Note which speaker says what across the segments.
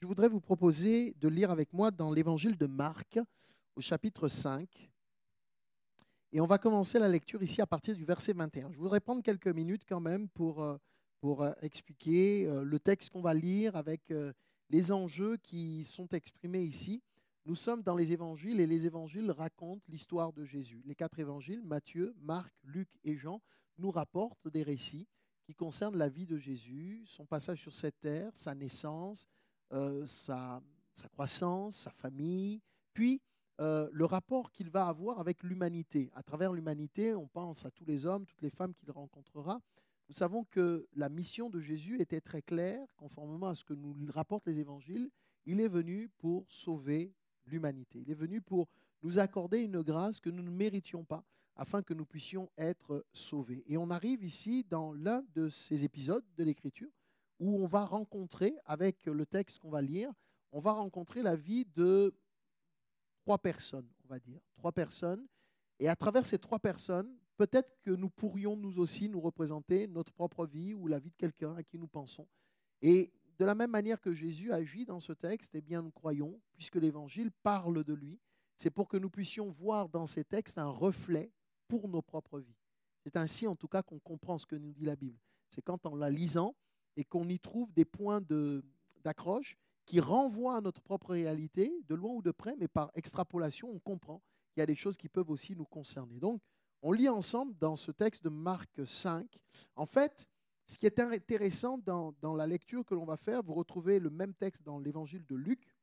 Speaker 1: Je voudrais vous proposer de lire avec moi dans l'évangile de Marc, au chapitre 5. Et on va commencer la lecture ici à partir du verset 21. Je voudrais prendre quelques minutes quand même pour expliquer le texte qu'on va lire avec les enjeux qui sont exprimés ici. Nous sommes dans les évangiles et les évangiles racontent l'histoire de Jésus. Les 4 évangiles, Matthieu, Marc, Luc et Jean, nous rapportent des récits qui concernent la vie de Jésus, son passage sur cette terre, sa naissance, sa croissance, sa famille, puis le rapport qu'il va avoir avec l'humanité. À travers l'humanité, on pense à tous les hommes, toutes les femmes qu'il rencontrera. Nous savons que la mission de Jésus était très claire, conformément à ce que nous rapportent les évangiles. Il est venu pour sauver l'humanité. Il est venu pour nous accorder une grâce que nous ne méritions pas, afin que nous puissions être sauvés. Et on arrive ici dans l'un de ces épisodes de l'Écriture, où on va rencontrer, avec le texte qu'on va lire, on va rencontrer la vie de 3 personnes, on va dire. 3 personnes. Et à travers ces 3 personnes, peut-être que nous pourrions nous aussi nous représenter notre propre vie ou la vie de quelqu'un à qui nous pensons. Et de la même manière que Jésus agit dans ce texte, eh bien nous croyons, puisque l'Évangile parle de lui, c'est pour que nous puissions voir dans ces textes un reflet pour nos propres vies. C'est ainsi en tout cas qu'on comprend ce que nous dit la Bible. C'est quand en la lisant et qu'on y trouve des points d'accroche qui renvoient à notre propre réalité, de loin ou de près, mais par extrapolation, on comprend qu'il y a des choses qui peuvent aussi nous concerner. Donc, on lit ensemble dans ce texte de Marc 5. En fait, ce qui est intéressant dans la lecture que l'on va faire, vous retrouvez le même texte dans l'évangile de Luc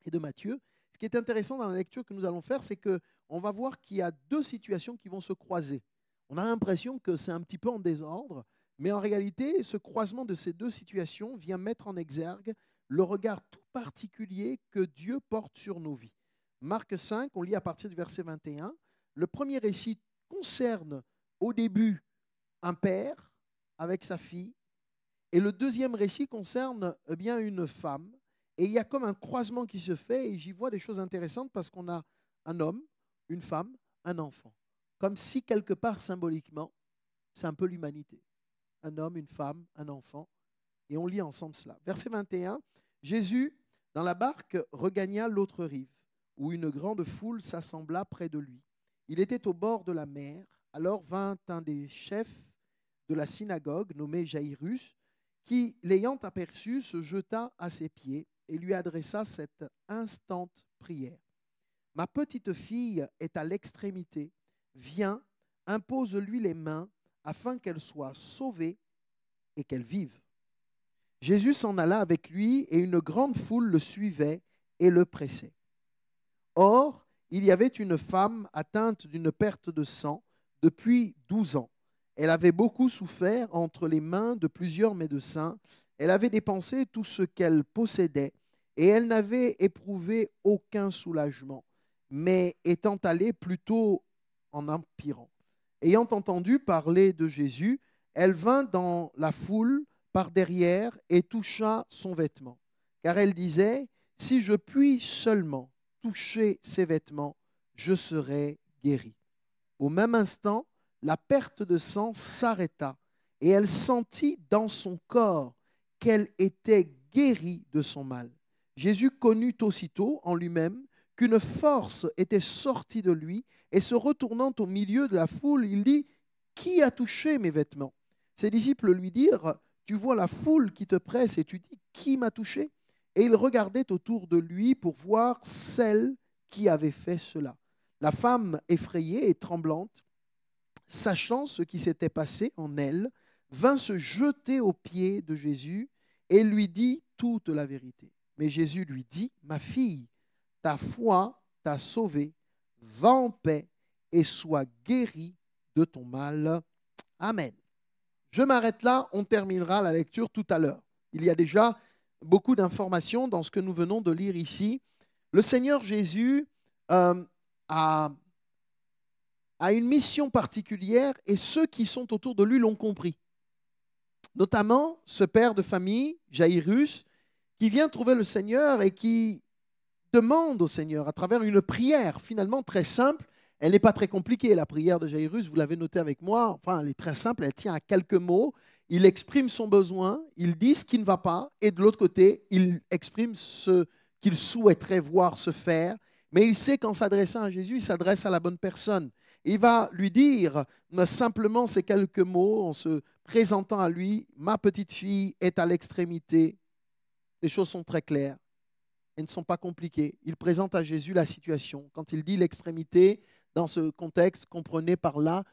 Speaker 1: et de Matthieu. Ce qui est intéressant dans la lecture que nous allons faire, c'est qu'on va voir qu'il y a 2 situations qui vont se croiser. On a l'impression que c'est un petit peu en désordre, mais en réalité, ce croisement de ces 2 situations vient mettre en exergue le regard tout particulier que Dieu porte sur nos vies. Marc 5, on lit à partir du verset 21. Le premier récit concerne au début un père avec sa fille, et le deuxième récit concerne bien une femme. Et il y a comme un croisement qui se fait, et j'y vois des choses intéressantes parce qu'on a un homme, une femme, un enfant. Comme si quelque part symboliquement, c'est un peu l'humanité. Un homme, une femme, un enfant. Et on lit ensemble cela. Verset 21, Jésus, dans la barque, regagna l'autre rive, où une grande foule s'assembla près de lui. Il était au bord de la mer. Alors vint un des chefs de la synagogue, nommé Jaïrus, qui, l'ayant aperçu, se jeta à ses pieds et lui adressa cette instante prière. « Ma petite fille est à l'extrémité. Viens, impose-lui les mains, afin qu'elle soit sauvée et qu'elle vive. » Jésus s'en alla avec lui, et une grande foule le suivait et le pressait. Or, il y avait une femme atteinte d'une perte de sang depuis 12 ans. Elle avait beaucoup souffert entre les mains de plusieurs médecins. Elle avait dépensé tout ce qu'elle possédait, et elle n'avait éprouvé aucun soulagement, mais étant allée plutôt en empirant. Ayant entendu parler de Jésus, elle vint dans la foule par derrière et toucha son vêtement. Car elle disait, « Si je puis seulement toucher ses vêtements, je serai guérie. » Au même instant, la perte de sang s'arrêta et elle sentit dans son corps qu'elle était guérie de son mal. Jésus connut aussitôt en lui-même qu'une force était sortie de lui, et se retournant au milieu de la foule, il dit, « Qui a touché mes vêtements ?» Ses disciples lui dirent, « Tu vois la foule qui te presse et tu dis, qui m'a touché ?» Et il regardait autour de lui pour voir celle qui avait fait cela. La femme, effrayée et tremblante, sachant ce qui s'était passé en elle, vint se jeter aux pieds de Jésus et lui dit toute la vérité. Mais Jésus lui dit, « Ma fille, ta foi t'a sauvée, va en paix et sois guérie de ton mal. » Amen. Je m'arrête là, on terminera la lecture tout à l'heure. Il y a déjà beaucoup d'informations dans ce que nous venons de lire ici. Le Seigneur Jésus a une mission particulière, et ceux qui sont autour de lui l'ont compris. Notamment ce père de famille, Jaïrus, qui vient trouver le Seigneur et qui demande au Seigneur à travers une prière finalement très simple. Elle n'est pas très compliquée, la prière de Jaïrus, vous l'avez noté avec moi. Enfin, elle est très simple, elle tient à quelques mots. il exprime son besoin, il dit ce qui ne va pas, et de l'autre côté, il exprime ce qu'il souhaiterait voir se faire, mais il sait qu'en s'adressant à Jésus, il s'adresse à la bonne personne. Il va lui dire simplement ces quelques mots en se présentant à lui, « Ma petite fille est à l'extrémité. » Les choses sont très claires. Elles ne sont pas compliquées. Il présente à Jésus la situation. Quand il dit l'extrémité, dans ce contexte, comprenez par là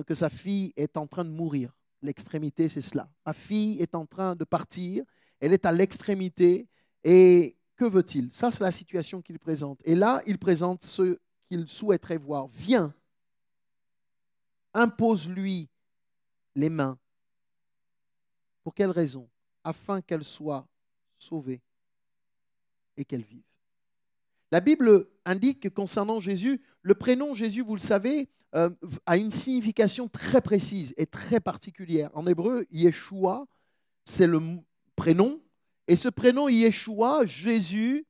Speaker 1: que sa fille est en train de mourir. L'extrémité, c'est cela. Ma fille est en train de partir, elle est à l'extrémité, et que veut-il? Ça, c'est la situation qu'il présente. Et là, il présente ce qu'il souhaiterait voir. Viens, impose-lui les mains. Pour quelle raison? Afin qu'elle soit sauvée et qu'elle vive. La Bible indique que concernant Jésus, le prénom Jésus, vous le savez, a une signification très précise et très particulière. En hébreu, Yeshua, c'est le prénom. Et ce prénom Yeshua, Jésus,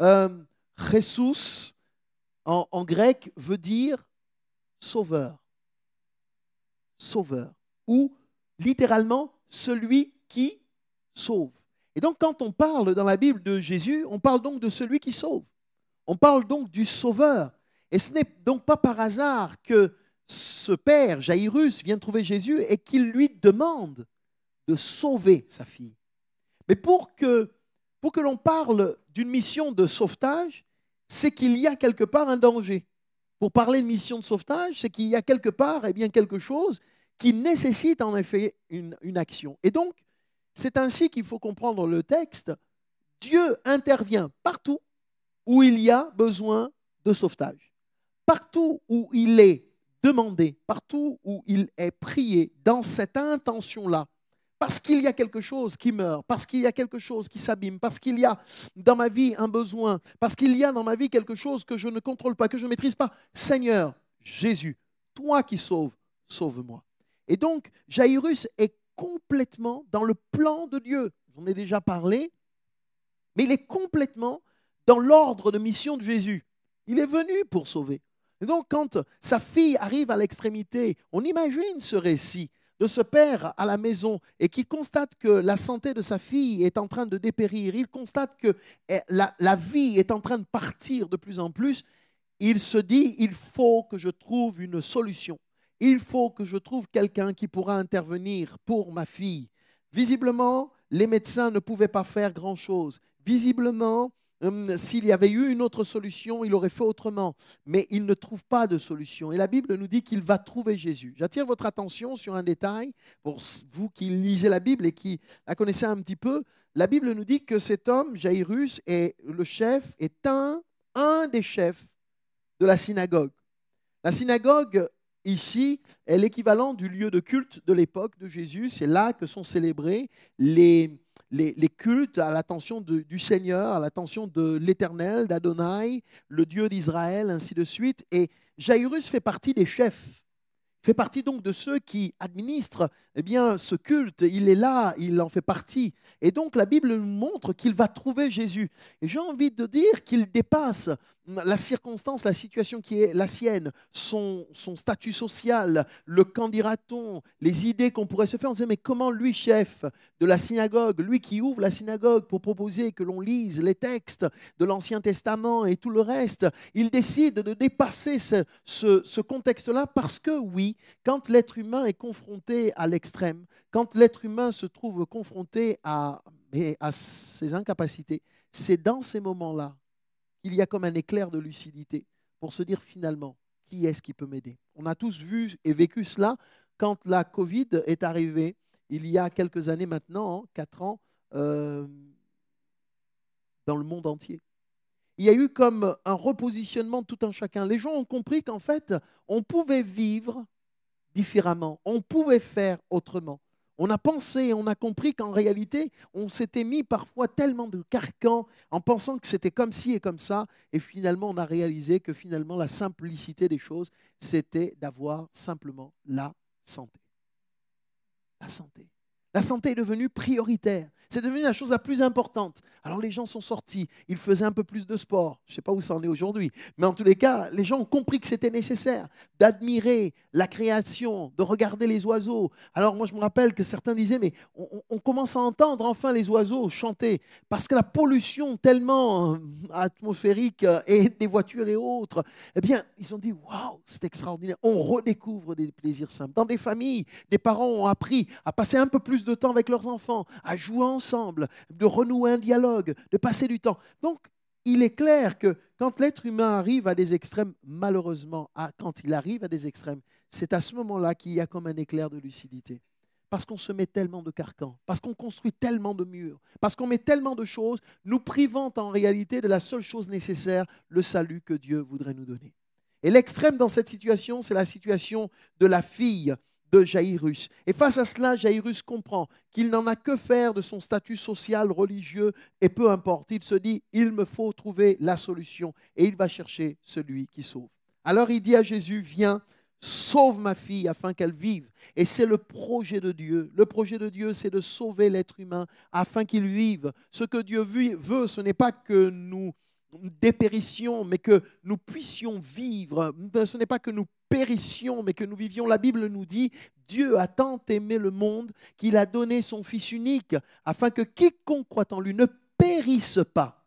Speaker 1: Jesus, en grec, veut dire sauveur. Sauveur. Ou littéralement, celui qui sauve. Et donc, quand on parle dans la Bible de Jésus, on parle donc de celui qui sauve. On parle donc du sauveur. Et ce n'est donc pas par hasard que ce père, Jairus, vient trouver Jésus et qu'il lui demande de sauver sa fille. Mais pour que l'on parle d'une mission de sauvetage, c'est qu'il y a quelque part un danger. Pour parler de mission de sauvetage, c'est qu'il y a quelque part quelque chose qui nécessite en effet une action. Et donc, c'est ainsi qu'il faut comprendre le texte. Dieu intervient partout où il y a besoin de sauvetage. Partout où il est demandé, partout où il est prié, dans cette intention-là, parce qu'il y a quelque chose qui meurt, parce qu'il y a quelque chose qui s'abîme, parce qu'il y a dans ma vie un besoin, parce qu'il y a dans ma vie quelque chose que je ne contrôle pas, que je ne maîtrise pas. Seigneur, Jésus, toi qui sauves, sauve-moi. Et donc, Jairus est complètement dans le plan de Dieu. J'en ai déjà parlé, mais il est complètement dans l'ordre de mission de Jésus. Il est venu pour sauver. Et donc, quand sa fille arrive à l'extrémité, on imagine ce récit de ce père à la maison et qui constate que la santé de sa fille est en train de dépérir. Il constate que la vie est en train de partir de plus en plus. Il se dit, il faut que je trouve une solution. Il faut que je trouve quelqu'un qui pourra intervenir pour ma fille. Visiblement, les médecins ne pouvaient pas faire grand-chose. Visiblement, s'il y avait eu une autre solution, il aurait fait autrement. Mais il ne trouve pas de solution. Et la Bible nous dit qu'il va trouver Jésus. J'attire votre attention sur un détail. Pour vous qui lisez la Bible et qui la connaissez un petit peu, la Bible nous dit que cet homme, Jairus, est le chef, est un des chefs de la synagogue. La synagogue, ici, est l'équivalent du lieu de culte de l'époque de Jésus. C'est là que sont célébrés les cultes à l'attention du Seigneur, à l'attention de l'Éternel, d'Adonai, le Dieu d'Israël, ainsi de suite. Et Jairus fait partie des chefs, fait partie donc de ceux qui administrent ce culte. Il est là, il en fait partie. Et donc la Bible nous montre qu'il va trouver Jésus. Et j'ai envie de dire qu'il dépasse la circonstance, la situation qui est la sienne, son statut social, le qu'en dira-t-on, les idées qu'on pourrait se faire. On se dit, mais comment lui, chef de la synagogue, lui qui ouvre la synagogue pour proposer que l'on lise les textes de l'Ancien Testament et tout le reste, il décide de dépasser ce contexte-là parce que oui, quand l'être humain est confronté à l'extrême, quand l'être humain se trouve confronté à ses incapacités, c'est dans ces moments-là qu'il y a comme un éclair de lucidité pour se dire finalement, qui est-ce qui peut m'aider? On a tous vu et vécu cela quand la Covid est arrivée, il y a quelques années maintenant, 4 ans, dans le monde entier. Il y a eu comme un repositionnement de tout un chacun. Les gens ont compris qu'en fait, on pouvait vivre différemment, on pouvait faire autrement. On a pensé, on a compris qu'en réalité, on s'était mis parfois tellement de carcans en pensant que c'était comme ci et comme ça. Et finalement, on a réalisé que finalement, la simplicité des choses, c'était d'avoir simplement la santé. La santé. La santé est devenue prioritaire. C'est devenu la chose la plus importante. Alors les gens sont sortis, ils faisaient un peu plus de sport. Je ne sais pas où ça en est aujourd'hui, mais en tous les cas, les gens ont compris que c'était nécessaire d'admirer la création, de regarder les oiseaux. Alors moi je me rappelle que certains disaient, mais on commence à entendre enfin les oiseaux chanter, parce que la pollution tellement atmosphérique et des voitures et autres, eh bien ils ont dit, waouh, c'est extraordinaire. On redécouvre des plaisirs simples. Dans des familles, des parents ont appris à passer un peu plus de temps avec leurs enfants, à jouer ensemble, de renouer un dialogue, de passer du temps. Donc, il est clair que quand l'être humain arrive à des extrêmes, malheureusement, quand il arrive à des extrêmes, c'est à ce moment-là qu'il y a comme un éclair de lucidité. Parce qu'on se met tellement de carcans, parce qu'on construit tellement de murs, parce qu'on met tellement de choses, nous privant en réalité de la seule chose nécessaire, le salut que Dieu voudrait nous donner. Et l'extrême dans cette situation, c'est la situation de la fille de Jaïrus. Et face à cela, Jaïrus comprend qu'il n'en a que faire de son statut social, religieux, et peu importe. Il se dit, il me faut trouver la solution. Et il va chercher celui qui sauve. Alors il dit à Jésus, viens, sauve ma fille afin qu'elle vive. Et c'est le projet de Dieu. Le projet de Dieu, c'est de sauver l'être humain afin qu'il vive. Ce que Dieu veut, ce n'est pas que nous dépérissions, mais que nous puissions vivre. Ce n'est pas que nous périssions, mais que nous vivions. La Bible nous dit, Dieu a tant aimé le monde qu'il a donné son Fils unique, afin que quiconque croit en lui ne périsse pas,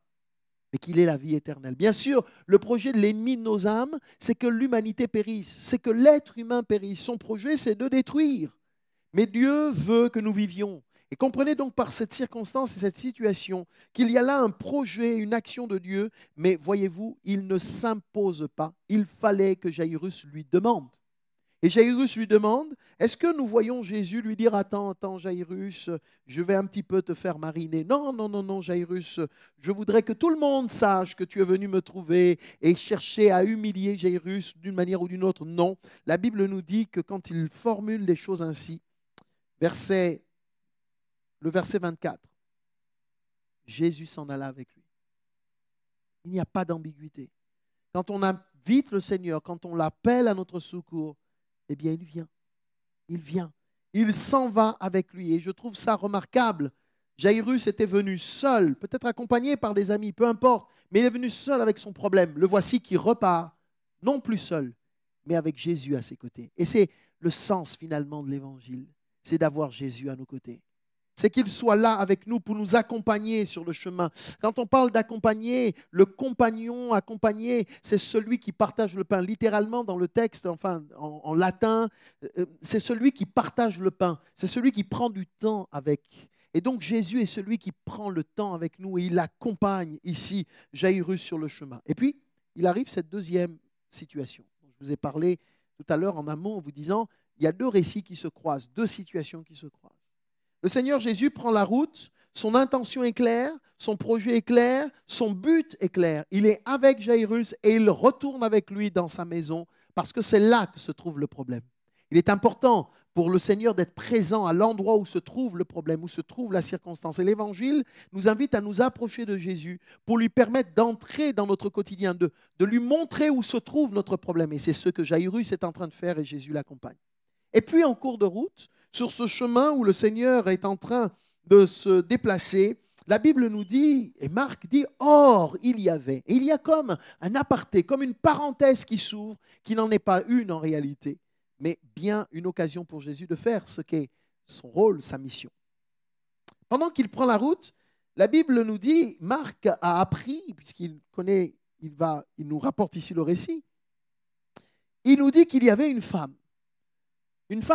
Speaker 1: mais qu'il ait la vie éternelle. Bien sûr, le projet de l'ennemi de nos âmes, c'est que l'humanité périsse, c'est que l'être humain périsse. Son projet, c'est de détruire. Mais Dieu veut que nous vivions. Et comprenez donc par cette circonstance et cette situation qu'il y a là un projet, une action de Dieu, mais voyez-vous, il ne s'impose pas. Il fallait que Jaïrus lui demande. Et Jaïrus lui demande, est-ce que nous voyons Jésus lui dire, attends, Jaïrus, je vais un petit peu te faire mariner. Non, non, non, non, Jaïrus, je voudrais que tout le monde sache que tu es venu me trouver et chercher à humilier Jaïrus d'une manière ou d'une autre. Non, la Bible nous dit que quand il formule les choses ainsi, le verset 24, Jésus s'en alla avec lui. Il n'y a pas d'ambiguïté. Quand on invite le Seigneur, quand on l'appelle à notre secours, eh bien, il vient. Il vient. Il s'en va avec lui. Et je trouve ça remarquable. Jaïrus était venu seul, peut-être accompagné par des amis, peu importe, mais il est venu seul avec son problème. Le voici qui repart, non plus seul, mais avec Jésus à ses côtés. Et c'est le sens finalement de l'Évangile, c'est d'avoir Jésus à nos côtés. C'est qu'il soit là avec nous pour nous accompagner sur le chemin. Quand on parle d'accompagner, le compagnon accompagné, c'est celui qui partage le pain. Littéralement dans le texte, enfin en latin, c'est celui qui partage le pain. C'est celui qui prend du temps avec. Et donc Jésus est celui qui prend le temps avec nous et il accompagne ici Jaïrus sur le chemin. Et puis, il arrive cette deuxième situation. Je vous ai parlé tout à l'heure en amont en vous disant, il y a deux récits qui se croisent, deux situations qui se croisent. Le Seigneur Jésus prend la route, son intention est claire, son projet est clair, son but est clair. Il est avec Jaïrus et il retourne avec lui dans sa maison parce que c'est là que se trouve le problème. Il est important pour le Seigneur d'être présent à l'endroit où se trouve le problème, où se trouve la circonstance. Et l'Évangile nous invite à nous approcher de Jésus pour lui permettre d'entrer dans notre quotidien, de lui montrer où se trouve notre problème. Et c'est ce que Jaïrus est en train de faire et Jésus l'accompagne. Et puis en cours de route, sur ce chemin où le Seigneur est en train de se déplacer, la Bible nous dit, et Marc dit, or il y avait. Et il y a comme un aparté, comme une parenthèse qui s'ouvre, qui n'en est pas une en réalité, mais bien une occasion pour Jésus de faire ce qu'est son rôle, sa mission. Pendant qu'il prend la route, la Bible nous dit, Marc a appris, puisqu'il connaît, il nous rapporte ici le récit, il nous dit qu'il y avait une femme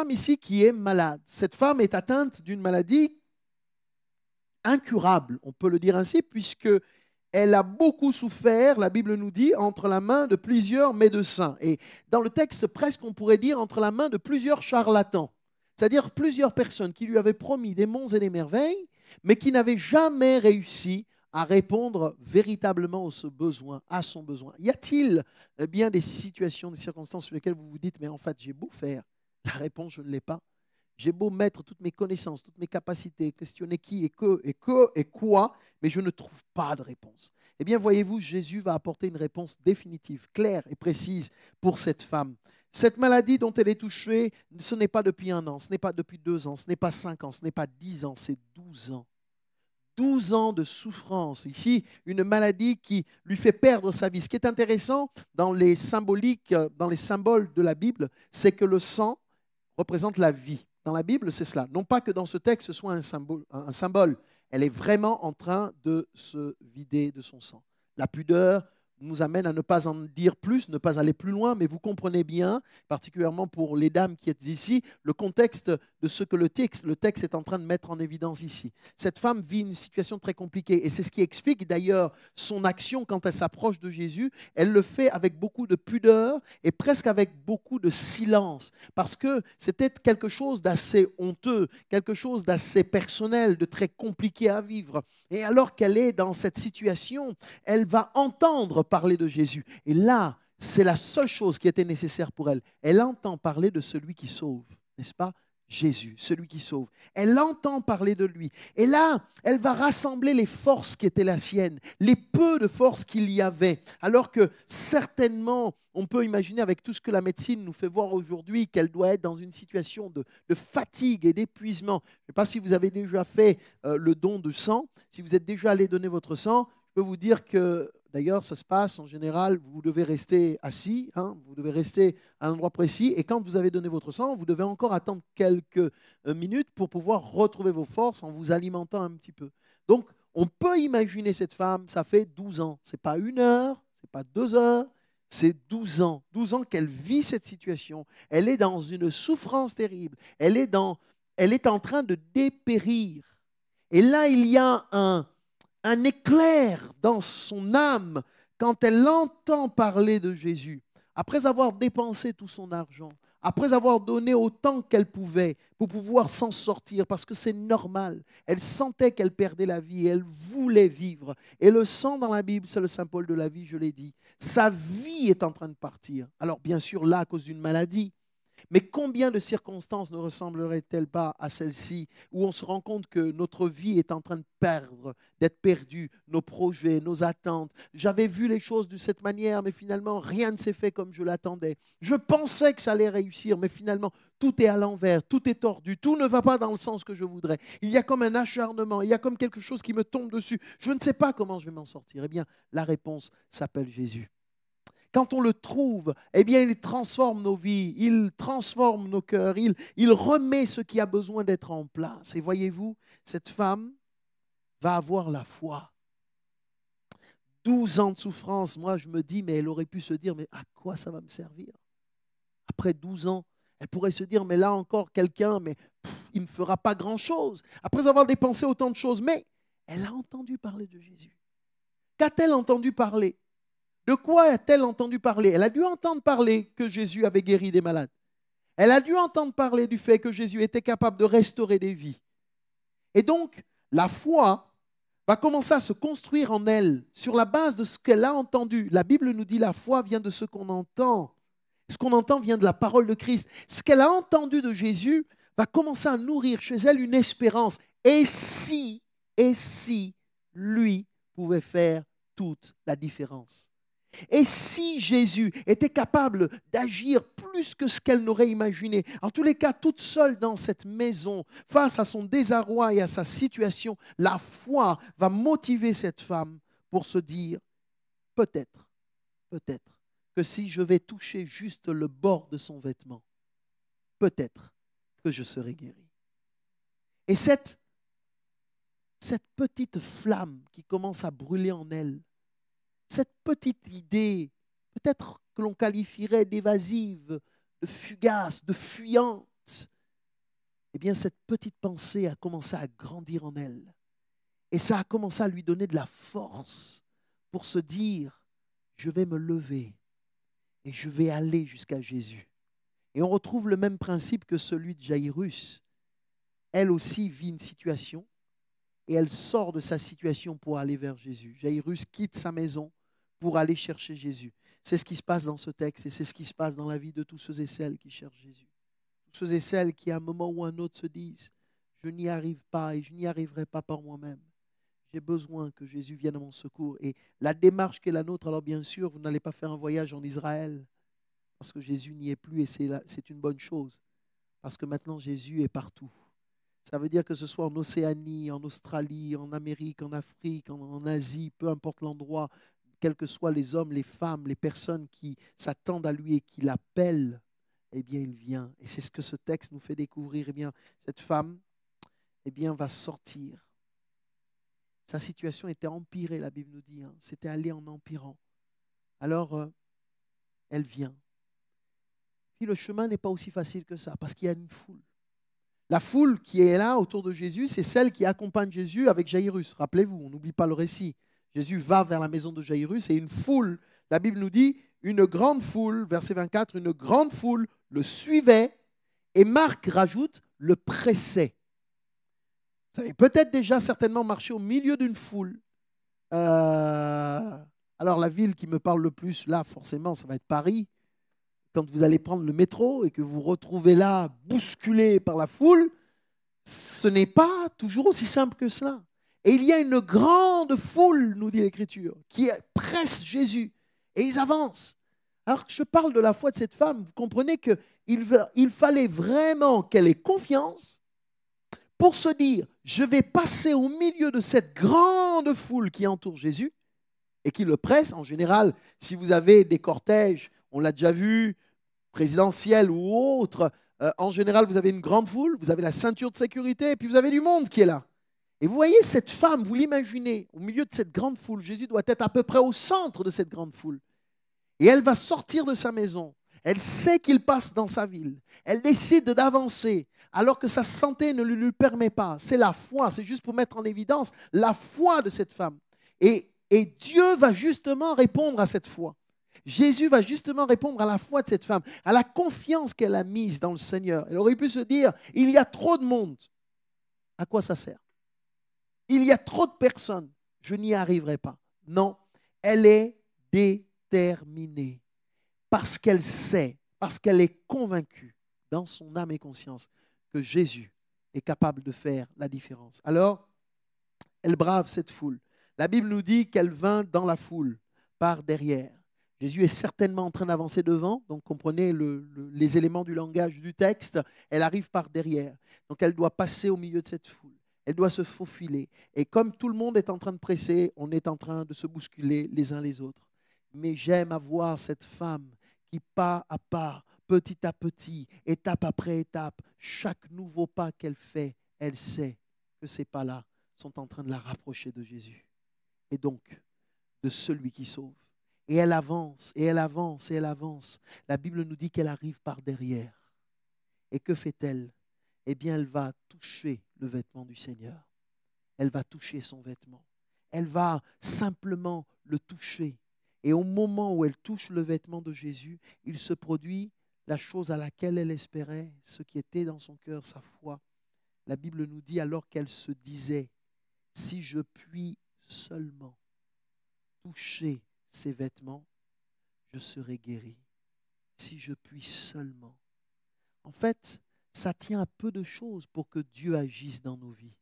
Speaker 1: ici qui est malade. Cette femme est atteinte d'une maladie incurable, on peut le dire ainsi, puisqu'elle a beaucoup souffert, la Bible nous dit, entre la main de plusieurs médecins. Et dans le texte, presque on pourrait dire entre la main de plusieurs charlatans, c'est-à-dire plusieurs personnes qui lui avaient promis des monts et des merveilles, mais qui n'avaient jamais réussi à répondre véritablement à son besoin. Y a-t-il bien des situations, des circonstances sur lesquelles vous vous dites, mais en fait, j'ai beau faire, la réponse, je ne l'ai pas. J'ai beau mettre toutes mes connaissances, toutes mes capacités, questionner qui et quoi, mais je ne trouve pas de réponse. Eh bien, voyez-vous, Jésus va apporter une réponse définitive, claire et précise pour cette femme. Cette maladie dont elle est touchée, ce n'est pas depuis 1 an, ce n'est pas depuis 2 ans, ce n'est pas 5 ans, ce n'est pas 10 ans, c'est 12 ans. 12 ans de souffrance. Ici, une maladie qui lui fait perdre sa vie. Ce qui est intéressant dans les symboliques, dans les symboles de la Bible, c'est que le sang représente la vie. Dans la Bible, c'est cela. Non pas que dans ce texte, ce soit un symbole. Elle est vraiment en train de se vider de son sang. La pudeur nous amène à ne pas en dire plus, ne pas aller plus loin, mais vous comprenez bien, particulièrement pour les dames qui êtes ici, le contexte de ce que le texte est en train de mettre en évidence ici. Cette femme vit une situation très compliquée et c'est ce qui explique d'ailleurs son action quand elle s'approche de Jésus. Elle le fait avec beaucoup de pudeur et presque avec beaucoup de silence parce que c'était quelque chose d'assez honteux, quelque chose d'assez personnel, de très compliqué à vivre. Et alors qu'elle est dans cette situation, elle va entendre parler de Jésus. Et là, c'est la seule chose qui était nécessaire pour elle. Elle entend parler de celui qui sauve, n'est-ce pas? Jésus, celui qui sauve. Elle entend parler de lui. Et là, elle va rassembler les forces qui étaient la sienne, les peu de forces qu'il y avait. Alors que certainement, on peut imaginer avec tout ce que la médecine nous fait voir aujourd'hui, qu'elle doit être dans une situation de fatigue et d'épuisement. Je ne sais pas si vous avez déjà fait le don de sang. Si vous êtes déjà allé donner votre sang, je peux vous dire que, d'ailleurs, ça se passe en général, vous devez rester assis, vous devez rester à un endroit précis, et quand vous avez donné votre sang, vous devez encore attendre quelques minutes pour pouvoir retrouver vos forces en vous alimentant un petit peu. Donc, on peut imaginer cette femme, ça fait 12 ans. Ce n'est pas 1 heure, ce n'est pas 2 heures, c'est 12 ans. 12 ans qu'elle vit cette situation. Elle est dans une souffrance terrible. Elle est en train de dépérir. Et là, il y a un éclair dans son âme quand elle entend parler de Jésus. Après avoir dépensé tout son argent, après avoir donné autant qu'elle pouvait pour pouvoir s'en sortir, parce que c'est normal. Elle sentait qu'elle perdait la vie et elle voulait vivre. Et le sang dans la Bible, c'est le symbole de la vie, je l'ai dit. Sa vie est en train de partir. Alors bien sûr, là, à cause d'une maladie. Mais combien de circonstances ne ressembleraient-elles pas à celle-ci, où on se rend compte que notre vie est en train de d'être perdue, nos projets, nos attentes. J'avais vu les choses de cette manière, mais finalement, rien ne s'est fait comme je l'attendais. Je pensais que ça allait réussir, mais finalement, tout est à l'envers, tout est tordu, tout ne va pas dans le sens que je voudrais. Il y a comme un acharnement, il y a comme quelque chose qui me tombe dessus. Je ne sais pas comment je vais m'en sortir. Eh bien, la réponse s'appelle Jésus. Quand on le trouve, eh bien, il transforme nos vies, il transforme nos cœurs, il remet ce qui a besoin d'être en place. Et voyez-vous, cette femme va avoir la foi. 12 ans de souffrance, moi je me dis, mais elle aurait pu se dire, mais à quoi ça va me servir? Après 12 ans, elle pourrait se dire, mais là encore quelqu'un, mais il ne fera pas grand-chose. Après avoir dépensé autant de choses, mais elle a entendu parler de Jésus. Qu'a-t-elle entendu parler? De quoi a-t-elle entendu parler? Elle a dû entendre parler que Jésus avait guéri des malades. Elle a dû entendre parler du fait que Jésus était capable de restaurer des vies. Et donc, la foi va commencer à se construire en elle sur la base de ce qu'elle a entendu. La Bible nous dit la foi vient de ce qu'on entend. Ce qu'on entend vient de la parole de Christ. Ce qu'elle a entendu de Jésus va commencer à nourrir chez elle une espérance. Et si lui pouvait faire toute la différence? Et si Jésus était capable d'agir plus que ce qu'elle n'aurait imaginé, en tous les cas, toute seule dans cette maison, face à son désarroi et à sa situation, la foi va motiver cette femme pour se dire, peut-être que si je vais toucher juste le bord de son vêtement, peut-être que je serai guéri. Et cette petite flamme qui commence à brûler en elle, cette petite idée, peut-être que l'on qualifierait d'évasive, de fugace, de fuyante, eh bien cette petite pensée a commencé à grandir en elle. Et ça a commencé à lui donner de la force pour se dire, je vais me lever et je vais aller jusqu'à Jésus. Et on retrouve le même principe que celui de Jaïrus. Elle aussi vit une situation et elle sort de sa situation pour aller vers Jésus. Jaïrus quitte sa maison pour aller chercher Jésus. C'est ce qui se passe dans ce texte et c'est ce qui se passe dans la vie de tous ceux et celles qui cherchent Jésus. Tous ceux et celles qui, à un moment ou un autre, se disent « Je n'y arrive pas et je n'y arriverai pas par moi-même. J'ai besoin que Jésus vienne à mon secours. » Et la démarche qui est la nôtre, alors bien sûr, vous n'allez pas faire un voyage en Israël parce que Jésus n'y est plus et c'est une bonne chose. Parce que maintenant, Jésus est partout. Ça veut dire que ce soit en Océanie, en Australie, en Amérique, en Afrique, en Asie, peu importe l'endroit, quels que soient les hommes, les femmes, les personnes qui s'attendent à lui et qui l'appellent, eh bien, il vient. Et c'est ce que ce texte nous fait découvrir. Eh bien, cette femme, eh bien, va sortir. Sa situation était empirée, la Bible nous dit. C'était allé en empirant. Alors, elle vient. Puis le chemin n'est pas aussi facile que ça, parce qu'il y a une foule. La foule qui est là autour de Jésus, c'est celle qui accompagne Jésus avec Jaïrus. Rappelez-vous, on n'oublie pas le récit. Jésus va vers la maison de Jaïrus et une foule, la Bible nous dit, une grande foule, verset 24, une grande foule le suivait et Marc rajoute, le pressait. Vous avez peut-être déjà certainement marché au milieu d'une foule. Alors la ville qui me parle le plus, là, forcément, ça va être Paris. Quand vous allez prendre le métro et que vous vous retrouvez là, bousculé par la foule, ce n'est pas toujours aussi simple que cela. Et il y a une grande foule, nous dit l'Écriture, qui presse Jésus. Et ils avancent. Alors que je parle de la foi de cette femme, vous comprenez qu'il fallait vraiment qu'elle ait confiance pour se dire, je vais passer au milieu de cette grande foule qui entoure Jésus et qui le presse. En général, si vous avez des cortèges, on l'a déjà vu, présidentiels ou autres, en général, vous avez une grande foule, vous avez la ceinture de sécurité et puis vous avez du monde qui est là. Et vous voyez cette femme, vous l'imaginez, au milieu de cette grande foule. Jésus doit être à peu près au centre de cette grande foule. Et elle va sortir de sa maison. Elle sait qu'il passe dans sa ville. Elle décide d'avancer alors que sa santé ne lui permet pas. C'est la foi, c'est juste pour mettre en évidence la foi de cette femme. Et Dieu va justement répondre à cette foi. Jésus va justement répondre à la foi de cette femme, à la confiance qu'elle a mise dans le Seigneur. Elle aurait pu se dire, il y a trop de monde. À quoi ça sert? Il y a trop de personnes. Je n'y arriverai pas. Non, elle est déterminée parce qu'elle sait, parce qu'elle est convaincue dans son âme et conscience que Jésus est capable de faire la différence. Alors, elle brave cette foule. La Bible nous dit qu'elle vint dans la foule, par derrière. Jésus est certainement en train d'avancer devant, donc comprenez les éléments du langage du texte. Elle arrive par derrière, donc elle doit passer au milieu de cette foule. Elle doit se faufiler. Et comme tout le monde est en train de presser, on est en train de se bousculer les uns les autres. Mais j'aime avoir cette femme qui, pas à pas, petit à petit, étape après étape, chaque nouveau pas qu'elle fait, elle sait que ces pas-là sont en train de la rapprocher de Jésus. Et donc, de celui qui sauve. Et elle avance, et elle avance, et elle avance. La Bible nous dit qu'elle arrive par derrière. Et que fait-elle? Eh bien, elle va toucher le vêtement du Seigneur. Elle va toucher son vêtement. Elle va simplement le toucher. Et au moment où elle touche le vêtement de Jésus, il se produit la chose à laquelle elle espérait, ce qui était dans son cœur, sa foi. La Bible nous dit alors qu'elle se disait, si je puis seulement toucher ses vêtements, je serai guéri. Si je puis seulement. En fait, ça tient à peu de choses pour que Dieu agisse dans nos vies.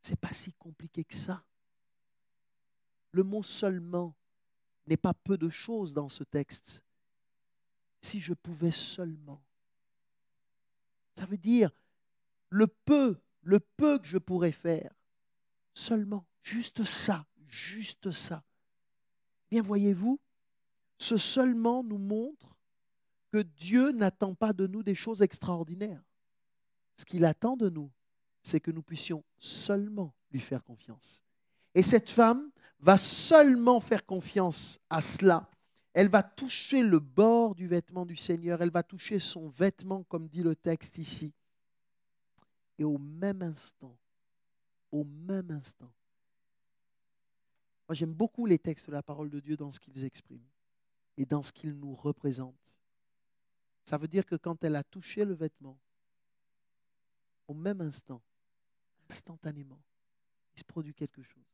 Speaker 1: Ce n'est pas si compliqué que ça. Le mot seulement n'est pas peu de choses dans ce texte. Si je pouvais seulement. Ça veut dire le peu que je pourrais faire. Seulement, juste ça, juste ça. Bien, voyez-vous, ce seulement nous montre que Dieu n'attend pas de nous des choses extraordinaires. Ce qu'il attend de nous, c'est que nous puissions seulement lui faire confiance. Et cette femme va seulement faire confiance à cela. Elle va toucher le bord du vêtement du Seigneur. Elle va toucher son vêtement, comme dit le texte ici. Et au même instant, moi j'aime beaucoup les textes de la parole de Dieu dans ce qu'ils expriment et dans ce qu'ils nous représentent. Ça veut dire que quand elle a touché le vêtement, au même instant, instantanément, il se produit quelque chose.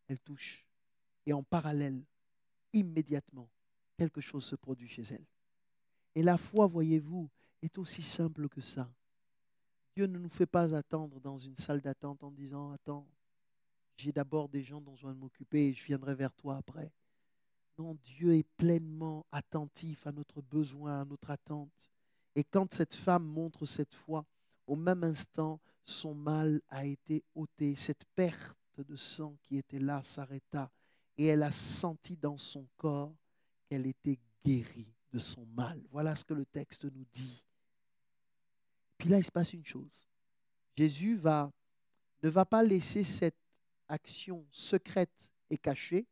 Speaker 1: Elle touche. Et en parallèle, immédiatement, quelque chose se produit chez elle. Et la foi, voyez-vous, est aussi simple que ça. Dieu ne nous fait pas attendre dans une salle d'attente en disant « Attends, j'ai d'abord des gens dont je dois m'occuper et je viendrai vers toi après. » Non, Dieu est pleinement attentif à notre besoin, à notre attente. Et quand cette femme montre cette foi, au même instant, son mal a été ôté. Cette perte de sang qui était là s'arrêta et elle a senti dans son corps qu'elle était guérie de son mal. Voilà ce que le texte nous dit. Puis là, il se passe une chose. Jésus ne va pas laisser cette action secrète et cachée.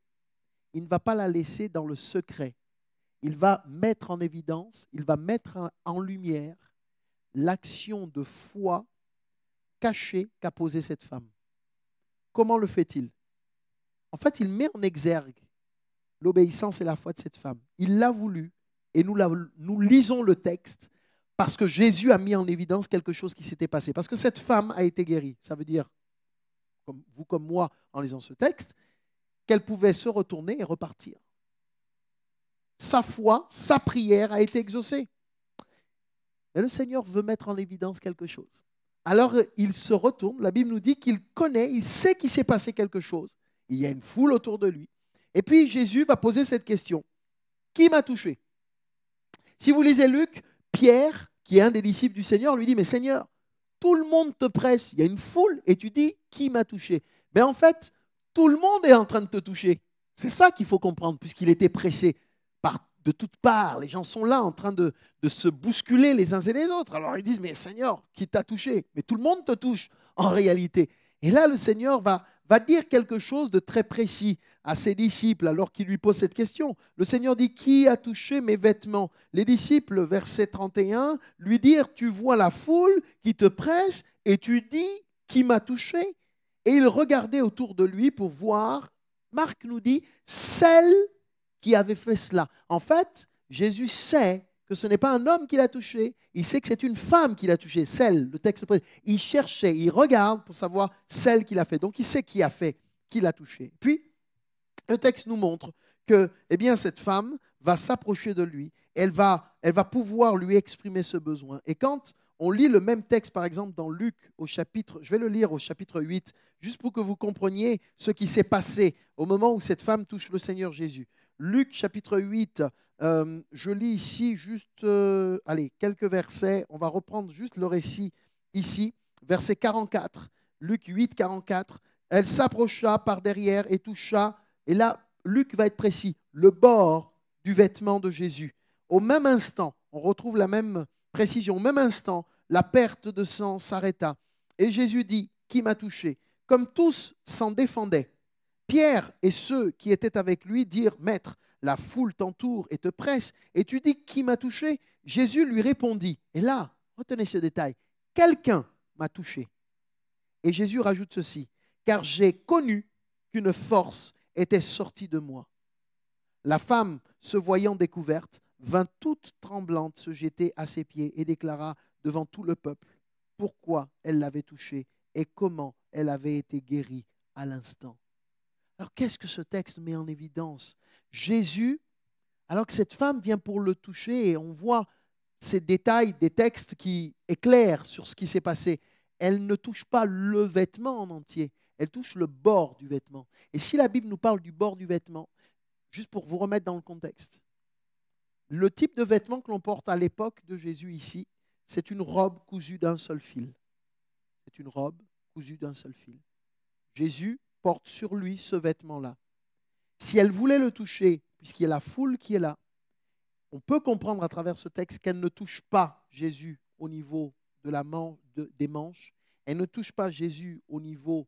Speaker 1: Il ne va pas la laisser dans le secret. Il va mettre en évidence, il va mettre en lumière l'action de foi cachée qu'a posée cette femme. Comment le fait-il? En fait, il met en exergue l'obéissance et la foi de cette femme. Il l'a voulu et nous lisons le texte parce que Jésus a mis en évidence quelque chose qui s'était passé. Parce que cette femme a été guérie. Ça veut dire, comme vous comme moi, en lisant ce texte, qu'elle pouvait se retourner et repartir. Sa foi, sa prière a été exaucée. Mais le Seigneur veut mettre en évidence quelque chose. Alors il se retourne, la Bible nous dit qu'il connaît, il sait qu'il s'est passé quelque chose. Il y a une foule autour de lui. Et puis Jésus va poser cette question. Qui m'a touché? Si vous lisez Luc, Pierre, qui est un des disciples du Seigneur, lui dit, mais Seigneur, tout le monde te presse, il y a une foule, et tu dis, qui m'a touché? Mais en fait, tout le monde est en train de te toucher. C'est ça qu'il faut comprendre, puisqu'il était pressé de toutes parts. Les gens sont là en train de se bousculer les uns et les autres. Alors ils disent, mais Seigneur, qui t'a touché? Mais tout le monde te touche en réalité. Et là, le Seigneur va dire quelque chose de très précis à ses disciples alors qu'il lui pose cette question. Le Seigneur dit, qui a touché mes vêtements? Les disciples, verset 31, lui dirent, tu vois la foule qui te presse et tu dis, qui m'a touché? Et il regardait autour de lui pour voir, Marc nous dit, celle qui avait fait cela. En fait, Jésus sait que ce n'est pas un homme qui l'a touché, il sait que c'est une femme qui l'a touché, celle, le texte précise. Il cherchait, il regarde pour savoir celle qui l'a fait. Donc il sait qui a fait, qui l'a touché. Puis, le texte nous montre que eh bien, cette femme va s'approcher de lui, elle va pouvoir lui exprimer ce besoin. Et quand on lit le même texte, par exemple, dans Luc, au chapitre, je vais le lire au chapitre 8, juste pour que vous compreniez ce qui s'est passé au moment où cette femme touche le Seigneur Jésus. Luc chapitre 8, je lis ici juste quelques versets. On va reprendre juste le récit ici, verset 44. Luc 8, 44. Elle s'approcha par derrière et toucha, et là, Luc va être précis, le bord du vêtement de Jésus. Au même instant, on retrouve la même précision, au même instant, la perte de sang s'arrêta. Et Jésus dit, qui m'a touché? Comme tous s'en défendaient, Pierre et ceux qui étaient avec lui dirent, Maître, la foule t'entoure et te presse, et tu dis, qui m'a touché? Jésus lui répondit, et là, retenez ce détail, quelqu'un m'a touché. Et Jésus rajoute ceci, car j'ai connu qu'une force était sortie de moi. La femme, se voyant découverte, vint toute tremblante se jeter à ses pieds et déclara devant tout le peuple pourquoi elle l'avait touché et comment elle avait été guérie à l'instant. Alors, qu'est-ce que ce texte met en évidence? Jésus, alors que cette femme vient pour le toucher, et on voit ces détails des textes qui éclairent sur ce qui s'est passé, elle ne touche pas le vêtement en entier, elle touche le bord du vêtement. Et si la Bible nous parle du bord du vêtement, juste pour vous remettre dans le contexte, le type de vêtement que l'on porte à l'époque de Jésus ici, c'est une robe cousue d'un seul fil. C'est une robe cousue d'un seul fil. Jésus porte sur lui ce vêtement-là. Si elle voulait le toucher, puisqu'il y a la foule qui est là, on peut comprendre à travers ce texte qu'elle ne touche pas Jésus au niveau de des manches, elle ne touche pas Jésus au niveau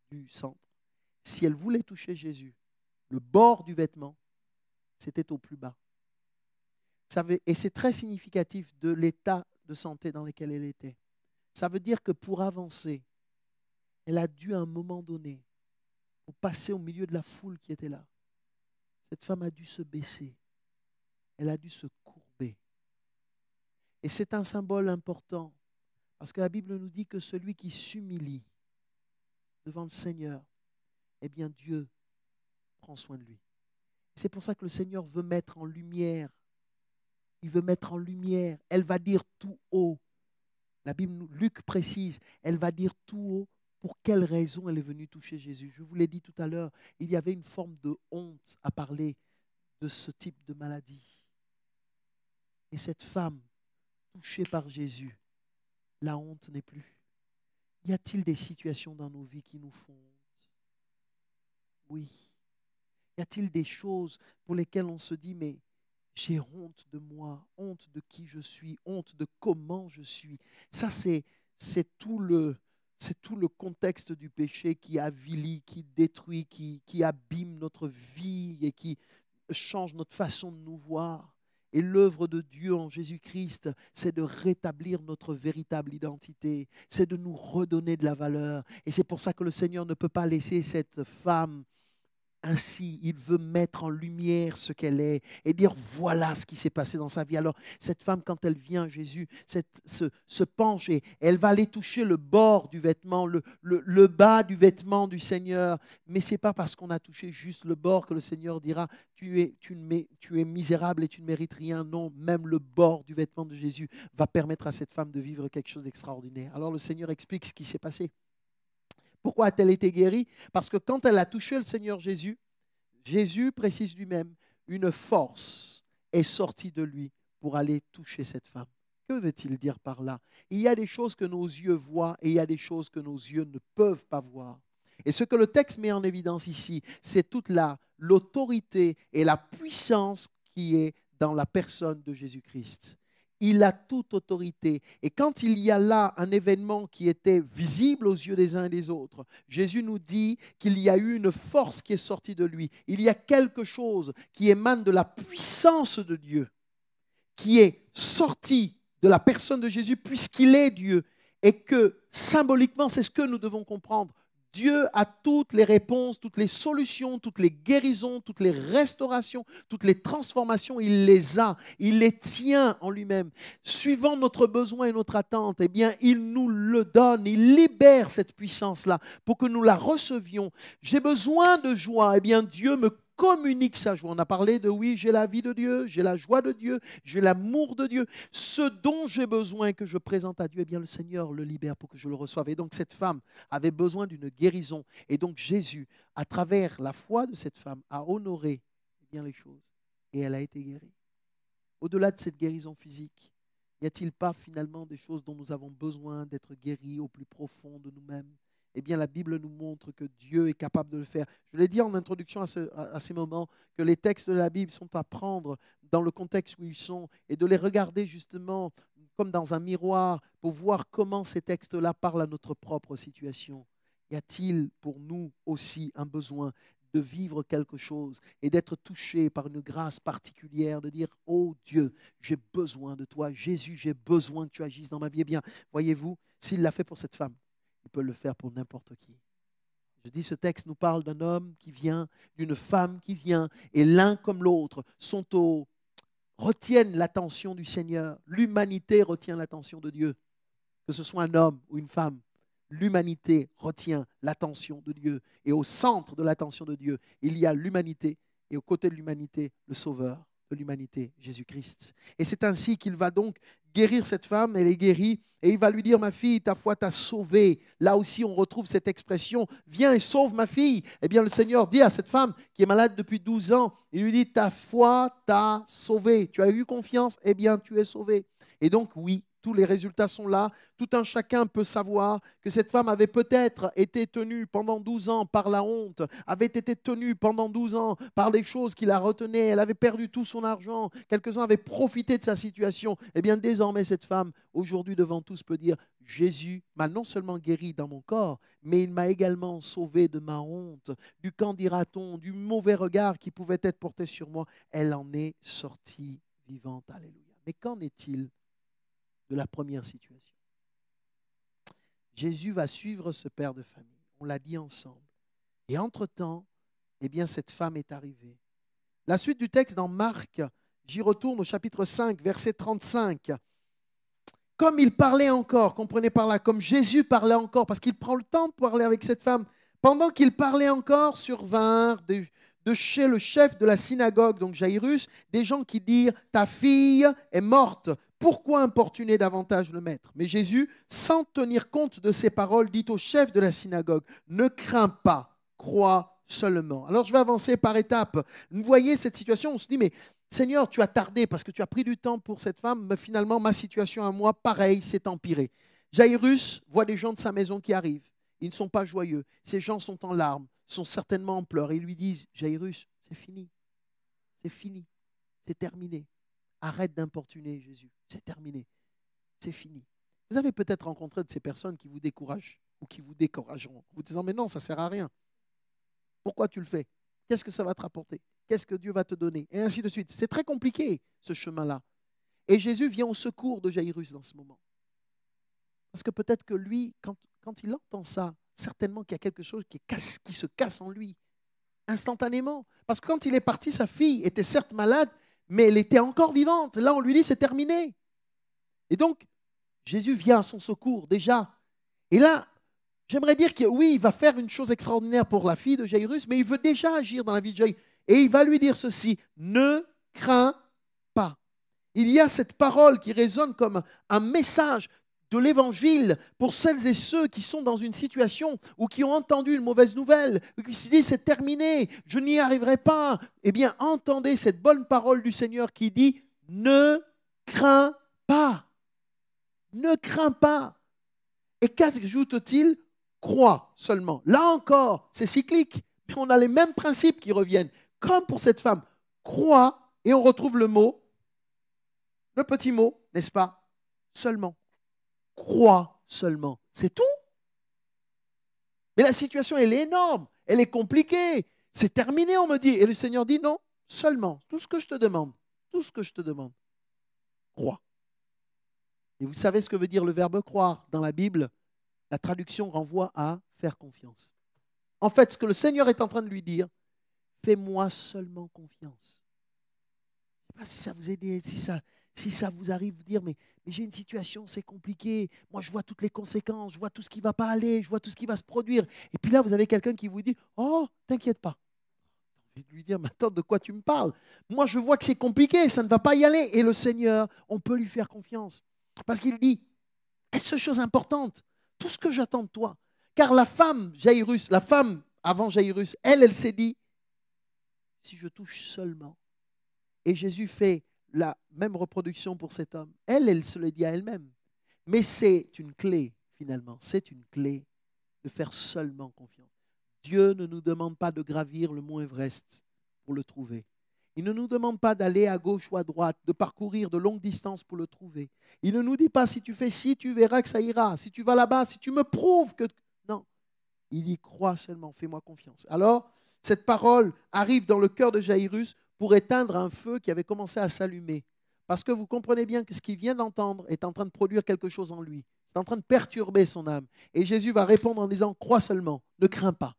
Speaker 1: du centre. Si elle voulait toucher Jésus, le bord du vêtement, c'était au plus bas. Et c'est très significatif de l'état de santé dans lequel elle était. Ça veut dire que pour avancer, elle a dû à un moment donné, pour passer au milieu de la foule qui était là, cette femme a dû se baisser. Elle a dû se courber. Et c'est un symbole important, parce que la Bible nous dit que celui qui s'humilie devant le Seigneur, eh bien Dieu prend soin de lui. C'est pour ça que le Seigneur veut mettre en lumière. Il veut mettre en lumière. Elle va dire tout haut. La Bible, Luc précise, elle va dire tout haut pour quelle raison elle est venue toucher Jésus. Je vous l'ai dit tout à l'heure, il y avait une forme de honte à parler de ce type de maladie. Et cette femme, touchée par Jésus, la honte n'est plus? Y a-t-il des situations dans nos vies qui nous font honte? Oui. Y a-t-il des choses pour lesquelles on se dit, mais j'ai honte de moi, honte de qui je suis, honte de comment je suis? Ça, c'est tout le contexte du péché qui avilit, qui détruit, qui abîme notre vie et qui change notre façon de nous voir. Et l'œuvre de Dieu en Jésus-Christ, c'est de rétablir notre véritable identité, c'est de nous redonner de la valeur. Et c'est pour ça que le Seigneur ne peut pas laisser cette femme ainsi. Il veut mettre en lumière ce qu'elle est et dire voilà ce qui s'est passé dans sa vie. Alors cette femme, quand elle vient à Jésus, se penche et elle va aller toucher le bord du vêtement, le bas du vêtement du Seigneur. Mais ce n'est pas parce qu'on a touché juste le bord que le Seigneur dira tu es misérable et tu ne mérites rien. Non, même le bord du vêtement de Jésus va permettre à cette femme de vivre quelque chose d'extraordinaire. Alors le Seigneur explique ce qui s'est passé. Pourquoi a-t-elle été guérie? Parce que quand elle a touché le Seigneur Jésus, Jésus précise lui-même, une force est sortie de lui pour aller toucher cette femme. Que veut-il dire par là? Il y a des choses que nos yeux voient et il y a des choses que nos yeux ne peuvent pas voir. Et ce que le texte met en évidence ici, c'est toute l'autorité et la puissance qui est dans la personne de Jésus-Christ. Il a toute autorité. Et quand il y a là un événement qui était visible aux yeux des uns et des autres, Jésus nous dit qu'il y a eu une force qui est sortie de lui. Il y a quelque chose qui émane de la puissance de Dieu, qui est sorti de la personne de Jésus puisqu'il est Dieu. Et que symboliquement, c'est ce que nous devons comprendre. Dieu a toutes les réponses, toutes les solutions, toutes les guérisons, toutes les restaurations, toutes les transformations, il les a, il les tient en lui-même. Suivant notre besoin et notre attente, eh bien, il nous le donne, il libère cette puissance-là pour que nous la recevions. J'ai besoin de joie, eh bien, Dieu me communique sa joie. On a parlé de oui, j'ai la vie de Dieu, j'ai la joie de Dieu, j'ai l'amour de Dieu. Ce dont j'ai besoin que je présente à Dieu, eh bien le Seigneur le libère pour que je le reçoive. Et donc cette femme avait besoin d'une guérison. Et donc Jésus, à travers la foi de cette femme, a honoré bien les choses. Et elle a été guérie. Au-delà de cette guérison physique, n'y a-t-il pas finalement des choses dont nous avons besoin d'être guéris au plus profond de nous-mêmes? Eh bien, la Bible nous montre que Dieu est capable de le faire. Je l'ai dit en introduction à ces moments, que les textes de la Bible sont à prendre dans le contexte où ils sont et de les regarder justement comme dans un miroir pour voir comment ces textes-là parlent à notre propre situation. Y a-t-il pour nous aussi un besoin de vivre quelque chose et d'être touché par une grâce particulière, de dire « Oh Dieu, j'ai besoin de toi. Jésus, j'ai besoin que tu agisses dans ma vie. » Eh bien, voyez-vous, s'il l'a fait pour cette femme, il peut le faire pour n'importe qui. Je dis, ce texte nous parle d'un homme qui vient, d'une femme qui vient, et l'un comme l'autre retiennent l'attention du Seigneur. L'humanité retient l'attention de Dieu. Que ce soit un homme ou une femme, l'humanité retient l'attention de Dieu. Et au centre de l'attention de Dieu, il y a l'humanité, et aux côtés de l'humanité, le Sauveur de l'humanité, Jésus-Christ. Et c'est ainsi qu'il va donc guérir cette femme, elle est guérie, et il va lui dire, ma fille, ta foi t'a sauvée. Là aussi, on retrouve cette expression, viens et sauve ma fille. Eh bien, le Seigneur dit à cette femme qui est malade depuis 12 ans, il lui dit, ta foi t'a sauvée. Tu as eu confiance, eh bien, tu es sauvée. Et donc, oui, tous les résultats sont là. Tout un chacun peut savoir que cette femme avait peut-être été tenue pendant 12 ans par la honte, avait été tenue pendant 12 ans par des choses qui la retenaient. Elle avait perdu tout son argent. Quelques-uns avaient profité de sa situation. Eh bien, désormais, cette femme, aujourd'hui devant tous, peut dire « Jésus m'a non seulement guéri dans mon corps, mais il m'a également sauvé de ma honte, du qu'en dira-t-on, du mauvais regard qui pouvait être porté sur moi. Elle en est sortie vivante. » Alléluia. Mais qu'en est-il de la première situation? Jésus va suivre ce père de famille. On l'a dit ensemble. Et entre-temps, eh bien, cette femme est arrivée. La suite du texte dans Marc, j'y retourne au chapitre 5, verset 35. Comme il parlait encore, comprenez par là, comme Jésus parlait encore, parce qu'il prend le temps de parler avec cette femme, pendant qu'il parlait encore, survinrent de chez le chef de la synagogue, donc Jairus, des gens qui dirent « Ta fille est morte, pourquoi importuner davantage le maître ?» Mais Jésus, sans tenir compte de ces paroles, dit au chef de la synagogue « Ne crains pas, crois seulement. » Alors je vais avancer par étapes. Vous voyez cette situation, on se dit « Mais Seigneur, tu as tardé parce que tu as pris du temps pour cette femme, mais finalement ma situation à moi, pareil, s'est empirée. » Jairus voit des gens de sa maison qui arrivent. Ils ne sont pas joyeux. Ces gens sont en larmes, sont certainement en pleurs. Et ils lui disent, Jairus, c'est fini. C'est fini. C'est terminé. Arrête d'importuner Jésus. C'est terminé. C'est fini. Vous avez peut-être rencontré de ces personnes qui vous découragent ou qui vous décourageront, vous disant, mais non, ça ne sert à rien. Pourquoi tu le fais? Qu'est-ce que ça va te rapporter? Qu'est-ce que Dieu va te donner? Et ainsi de suite. C'est très compliqué, ce chemin-là. Et Jésus vient au secours de Jairus dans ce moment. Parce que peut-être que lui, quand il entend ça, certainement qu'il y a quelque chose qui se casse en lui, instantanément. Parce que quand il est parti, sa fille était certes malade, mais elle était encore vivante. Là, on lui dit, c'est terminé. Et donc, Jésus vient à son secours déjà. Et là, j'aimerais dire que oui, il va faire une chose extraordinaire pour la fille de Jairus, mais il veut déjà agir dans la vie de Jairus. Et il va lui dire ceci, ne crains pas. Il y a cette parole qui résonne comme un message de l'évangile pour celles et ceux qui sont dans une situation ou qui ont entendu une mauvaise nouvelle, ou qui se disent c'est terminé, je n'y arriverai pas. Eh bien, entendez cette bonne parole du Seigneur qui dit ne crains pas. Ne crains pas. Et qu'ajoute-t-il? Crois seulement. Là encore, c'est cyclique, mais on a les mêmes principes qui reviennent. Comme pour cette femme, crois, et on retrouve le mot, le petit mot, n'est-ce pas? Seulement. Crois seulement. C'est tout. Mais la situation, elle est énorme, elle est compliquée. C'est terminé, on me dit. Et le Seigneur dit non, seulement. Tout ce que je te demande, crois. Et vous savez ce que veut dire le verbe croire dans la Bible? La traduction renvoie à faire confiance. En fait, ce que le Seigneur est en train de lui dire, fais-moi seulement confiance. Je ne sais pas si ça vous aide, si ça vous arrive de dire, mais j'ai une situation, c'est compliqué. Moi, je vois toutes les conséquences, je vois tout ce qui ne va pas aller, je vois tout ce qui va se produire. Et puis là, vous avez quelqu'un qui vous dit, oh, t'inquiète pas. J'ai envie de lui dire, mais attends, de quoi tu me parles? Moi, je vois que c'est compliqué, ça ne va pas y aller. Et le Seigneur, on peut lui faire confiance. Parce qu'il dit, est-ce chose importante? Tout ce que j'attends de toi. Car la femme, Jairus, la femme avant Jairus, elle s'est dit, si je touche seulement. Et Jésus fait la même reproduction pour cet homme. Elle se le dit à elle-même. Mais c'est une clé, finalement. C'est une clé de faire seulement confiance. Dieu ne nous demande pas de gravir le mont Everest pour le trouver. Il ne nous demande pas d'aller à gauche ou à droite, de parcourir de longues distances pour le trouver. Il ne nous dit pas, si tu fais ci, tu verras que ça ira. Si tu vas là-bas, si tu me prouves que... Non, il y croit seulement, fais-moi confiance. Alors, cette parole arrive dans le cœur de Jairus pour éteindre un feu qui avait commencé à s'allumer. Parce que vous comprenez bien que ce qu'il vient d'entendre est en train de produire quelque chose en lui. C'est en train de perturber son âme. Et Jésus va répondre en disant, crois seulement, ne crains pas,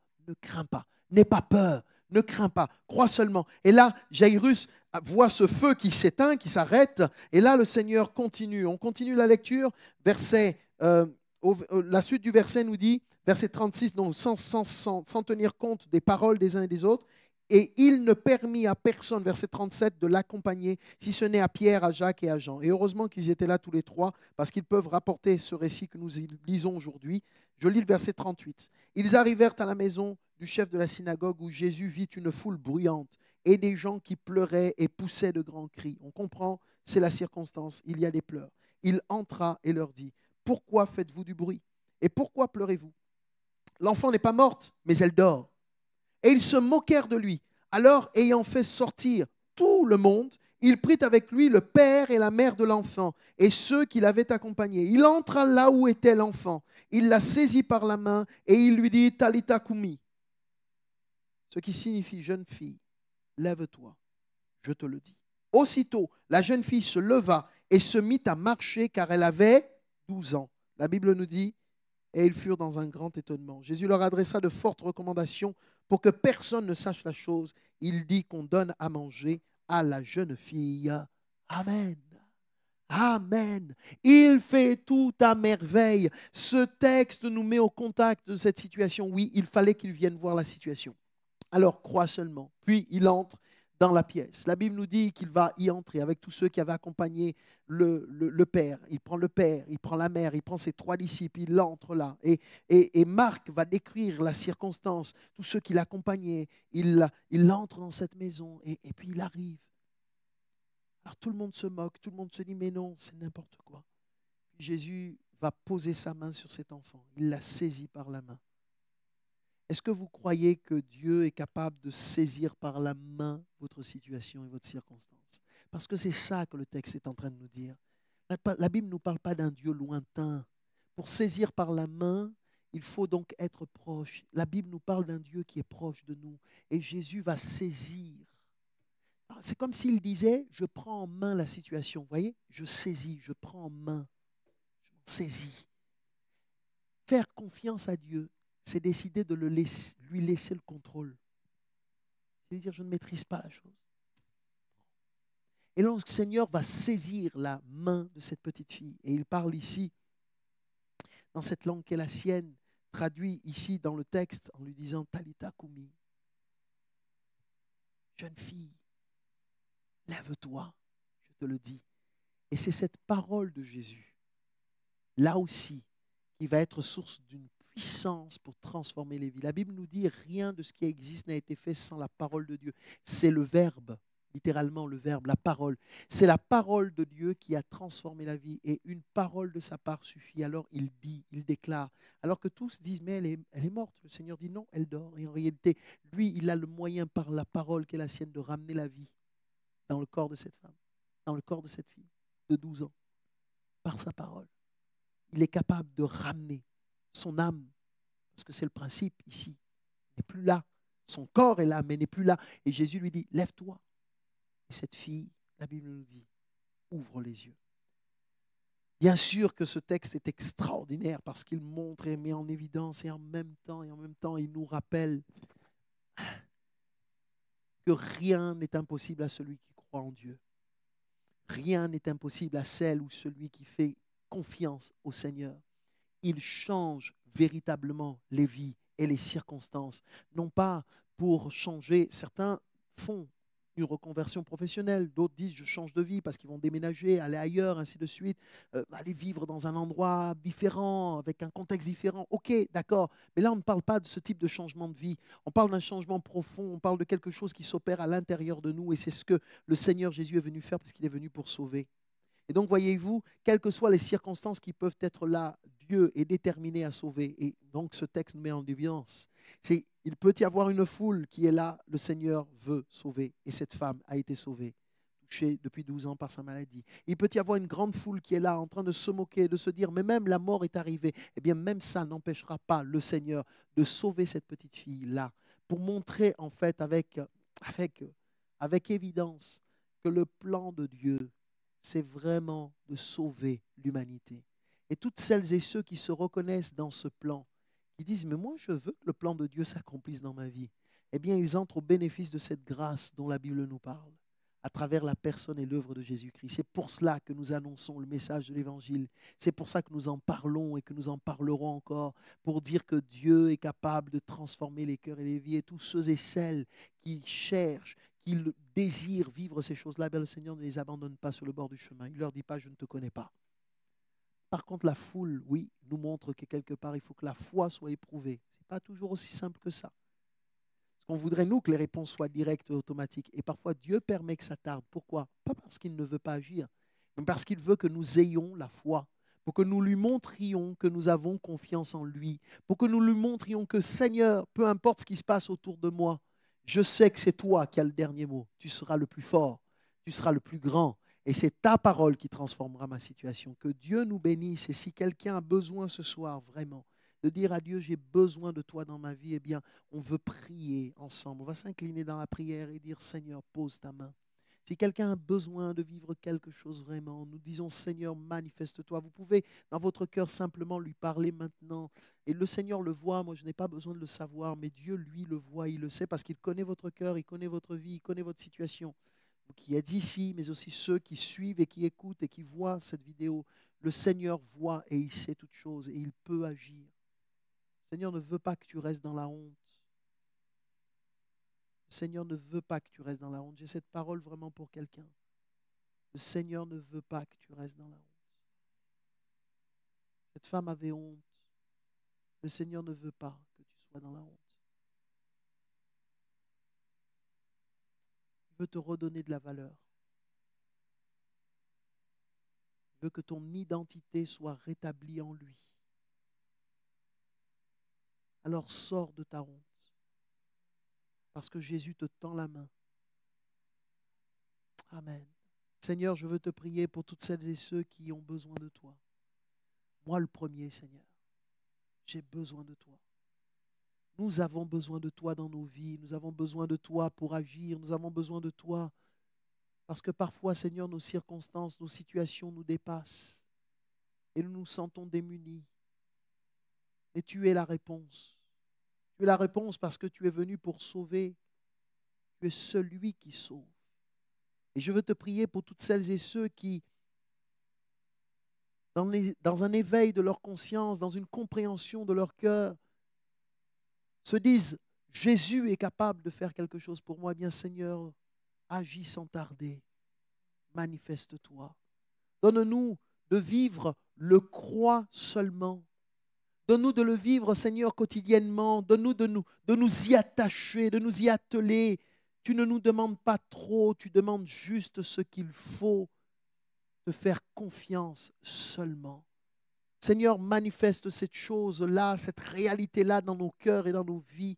Speaker 1: n'aie pas peur. Ne crains pas, crois seulement. Et là, Jairus voit ce feu qui s'éteint, qui s'arrête. Et là, le Seigneur continue. On continue la lecture. La suite du verset nous dit, verset 36, donc sans tenir compte des paroles des uns et des autres. Et il ne permit à personne, verset 37, de l'accompagner, si ce n'est à Pierre, à Jacques et à Jean. Et heureusement qu'ils étaient là tous les trois, parce qu'ils peuvent rapporter ce récit que nous lisons aujourd'hui. Je lis le verset 38. Ils arrivèrent à la maison du chef de la synagogue où Jésus vit une foule bruyante et des gens qui pleuraient et poussaient de grands cris. On comprend, c'est la circonstance, il y a des pleurs. Il entra et leur dit, « Pourquoi faites-vous du bruit? Et pourquoi pleurez-vous? L'enfant n'est pas morte, mais elle dort. » Et ils se moquèrent de lui. Alors, ayant fait sortir tout le monde, il prit avec lui le père et la mère de l'enfant et ceux qui l'avaient accompagné. Il entra là où était l'enfant. Il la saisit par la main et il lui dit, « Talitha koumi », ce qui signifie « jeune fille, lève-toi, je te le dis ». Aussitôt, la jeune fille se leva et se mit à marcher car elle avait 12 ans. La Bible nous dit, et ils furent dans un grand étonnement. Jésus leur adressa de fortes recommandations pour que personne ne sache la chose. Il dit qu'on donne à manger à la jeune fille. Amen. Amen. Il fait tout à merveille. Ce texte nous met au contact de cette situation. Oui, il fallait qu'il vienne voir la situation. Alors, crois seulement. Puis, il entre dans la pièce. La Bible nous dit qu'il va y entrer avec tous ceux qui avaient accompagné le Père. Il prend le Père, il prend la mère, il prend ses 3 disciples, il entre là. Et Marc va décrire la circonstance, tous ceux qui l'accompagnaient. Il entre dans cette maison et puis il arrive. Alors tout le monde se moque, tout le monde se dit, mais non, c'est n'importe quoi. Puis Jésus va poser sa main sur cet enfant. Il l'a saisi par la main. Est-ce que vous croyez que Dieu est capable de saisir par la main votre situation et votre circonstance? Parce que c'est ça que le texte est en train de nous dire. La Bible ne nous parle pas d'un Dieu lointain. Pour saisir par la main, il faut donc être proche. La Bible nous parle d'un Dieu qui est proche de nous. Et Jésus va saisir. C'est comme s'il disait, je prends en main la situation. Vous voyez? Je saisis, je prends en main. Je m'en saisis. Faire confiance à Dieu, c'est décider de lui laisser le contrôle. C'est-à-dire, je ne maîtrise pas la chose. Et là, le Seigneur va saisir la main de cette petite fille. Et il parle ici, dans cette langue qui est la sienne, traduit ici dans le texte en lui disant Talita Kumi. Jeune fille, lève-toi, je te le dis. Et c'est cette parole de Jésus, là aussi, qui va être source d'une puissance pour transformer les vies. La Bible nous dit rien de ce qui existe n'a été fait sans la parole de Dieu. C'est le Verbe, littéralement le Verbe, la parole. C'est la parole de Dieu qui a transformé la vie et une parole de sa part suffit. Alors il dit, il déclare. Alors que tous disent, mais elle est morte. Le Seigneur dit non, elle dort. Et en réalité, lui, il a le moyen par la parole qui est la sienne de ramener la vie dans le corps de cette femme, dans le corps de cette fille de 12 ans, par sa parole. Il est capable de ramener son âme, parce que c'est le principe ici, n'est plus là. Son corps est là, mais n'est plus là. Et Jésus lui dit, lève-toi. Et cette fille, la Bible nous dit, ouvre les yeux. Bien sûr que ce texte est extraordinaire parce qu'il montre et met en évidence et en même temps, il nous rappelle que rien n'est impossible à celui qui croit en Dieu. Rien n'est impossible à celle ou celui qui fait confiance au Seigneur. Il change véritablement les vies et les circonstances. Non pas pour changer, certains font une reconversion professionnelle, d'autres disent je change de vie parce qu'ils vont déménager, aller ailleurs, ainsi de suite, aller vivre dans un endroit différent, avec un contexte différent. Ok, d'accord, mais là on ne parle pas de ce type de changement de vie, on parle d'un changement profond, on parle de quelque chose qui s'opère à l'intérieur de nous et c'est ce que le Seigneur Jésus est venu faire parce qu'il est venu pour sauver. Et donc, voyez-vous, quelles que soient les circonstances qui peuvent être là, Dieu est déterminé à sauver. Et donc, ce texte nous met en évidence. Il peut y avoir une foule qui est là, le Seigneur veut sauver. Et cette femme a été sauvée, touchée depuis 12 ans par sa maladie. Il peut y avoir une grande foule qui est là, en train de se moquer, de se dire, mais même la mort est arrivée. Eh bien, même ça n'empêchera pas le Seigneur de sauver cette petite fille-là, pour montrer en fait avec évidence que le plan de Dieu, c'est vraiment de sauver l'humanité. Et toutes celles et ceux qui se reconnaissent dans ce plan, qui disent, mais moi je veux que le plan de Dieu s'accomplisse dans ma vie, eh bien ils entrent au bénéfice de cette grâce dont la Bible nous parle, à travers la personne et l'œuvre de Jésus-Christ. C'est pour cela que nous annonçons le message de l'Évangile. C'est pour ça que nous en parlons et que nous en parlerons encore, pour dire que Dieu est capable de transformer les cœurs et les vies. Et tous ceux et celles qui cherchent, qui désirent vivre ces choses-là, le Seigneur ne les abandonne pas sur le bord du chemin. Il ne leur dit pas, je ne te connais pas. Par contre, la foule, oui, nous montre que quelque part, il faut que la foi soit éprouvée. Ce n'est pas toujours aussi simple que ça. Parce qu'on voudrait, nous, que les réponses soient directes et automatiques. Et parfois, Dieu permet que ça tarde. Pourquoi? Pas parce qu'il ne veut pas agir, mais parce qu'il veut que nous ayons la foi, pour que nous lui montrions que nous avons confiance en lui, pour que nous lui montrions que, Seigneur, peu importe ce qui se passe autour de moi, je sais que c'est toi qui as le dernier mot. Tu seras le plus fort, tu seras le plus grand. Et c'est ta parole qui transformera ma situation. Que Dieu nous bénisse. Et si quelqu'un a besoin ce soir, vraiment, de dire à Dieu, j'ai besoin de toi dans ma vie, eh bien, on veut prier ensemble. On va s'incliner dans la prière et dire, Seigneur, pose ta main. Si quelqu'un a besoin de vivre quelque chose vraiment, nous disons, Seigneur, manifeste-toi. Vous pouvez, dans votre cœur, simplement lui parler maintenant. Et le Seigneur le voit, moi je n'ai pas besoin de le savoir, mais Dieu, lui, le voit, il le sait, parce qu'il connaît votre cœur, il connaît votre vie, il connaît votre situation. Vous qui êtes ici, mais aussi ceux qui suivent et qui écoutent et qui voient cette vidéo, le Seigneur voit et il sait toutes choses et il peut agir. Le Seigneur ne veut pas que tu restes dans la honte. Le Seigneur ne veut pas que tu restes dans la honte. J'ai cette parole vraiment pour quelqu'un. Le Seigneur ne veut pas que tu restes dans la honte. Cette femme avait honte. Le Seigneur ne veut pas que tu sois dans la honte. Il veut te redonner de la valeur. Je veux que ton identité soit rétablie en lui. Alors sors de ta honte, parce que Jésus te tend la main. Amen. Seigneur, je veux te prier pour toutes celles et ceux qui ont besoin de toi. Moi le premier, Seigneur, j'ai besoin de toi. Nous avons besoin de toi dans nos vies, nous avons besoin de toi pour agir, nous avons besoin de toi parce que parfois, Seigneur, nos circonstances, nos situations nous dépassent et nous nous sentons démunis. Mais tu es la réponse. Tu es la réponse parce que tu es venu pour sauver. Tu es celui qui sauve. Et je veux te prier pour toutes celles et ceux qui, dans un éveil de leur conscience, dans une compréhension de leur cœur, se disent, Jésus est capable de faire quelque chose pour moi. Eh bien, Seigneur, agis sans tarder. Manifeste-toi. Donne-nous de vivre le croix seulement. Donne-nous de le vivre, Seigneur, quotidiennement. Donne-nous de nous y attacher, de nous y atteler. Tu ne nous demandes pas trop, tu demandes juste ce qu'il faut, te faire confiance seulement. Seigneur, manifeste cette chose-là, cette réalité-là dans nos cœurs et dans nos vies.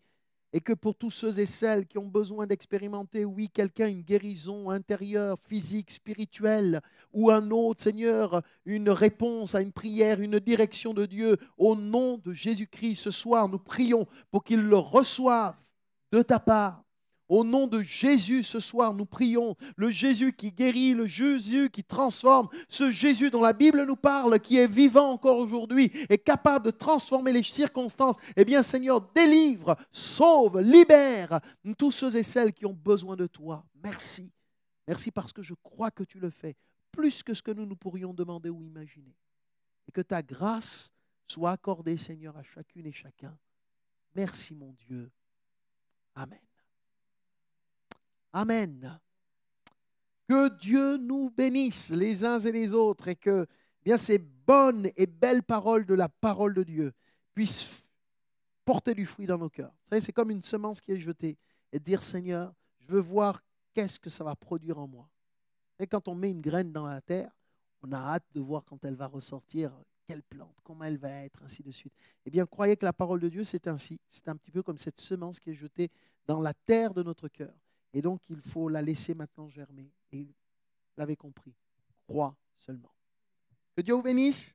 Speaker 1: Et que pour tous ceux et celles qui ont besoin d'expérimenter, oui, quelqu'un, une guérison intérieure, physique, spirituelle, ou un autre, Seigneur, une réponse à une prière, une direction de Dieu, au nom de Jésus-Christ, ce soir, nous prions pour qu'ils le reçoivent de ta part. Au nom de Jésus, ce soir, nous prions. Le Jésus qui guérit, le Jésus qui transforme, ce Jésus dont la Bible nous parle, qui est vivant encore aujourd'hui, est capable de transformer les circonstances. Eh bien, Seigneur, délivre, sauve, libère tous ceux et celles qui ont besoin de toi. Merci. Merci parce que je crois que tu le fais, plus que ce que nous pourrions demander ou imaginer. Et que ta grâce soit accordée, Seigneur, à chacune et chacun. Merci, mon Dieu. Amen. Amen. Que Dieu nous bénisse les uns et les autres et que bien ces bonnes et belles paroles de la parole de Dieu puissent porter du fruit dans nos cœurs. Vous savez, c'est comme une semence qui est jetée et dire, Seigneur, je veux voir qu'est-ce que ça va produire en moi. Et quand on met une graine dans la terre, on a hâte de voir quand elle va ressortir, quelle plante, comment elle va être, ainsi de suite. Eh bien, croyez que la parole de Dieu, c'est ainsi. C'est un petit peu comme cette semence qui est jetée dans la terre de notre cœur. Et donc, il faut la laisser maintenant germer. Et vous l'avez compris, crois seulement. Que Dieu vous bénisse.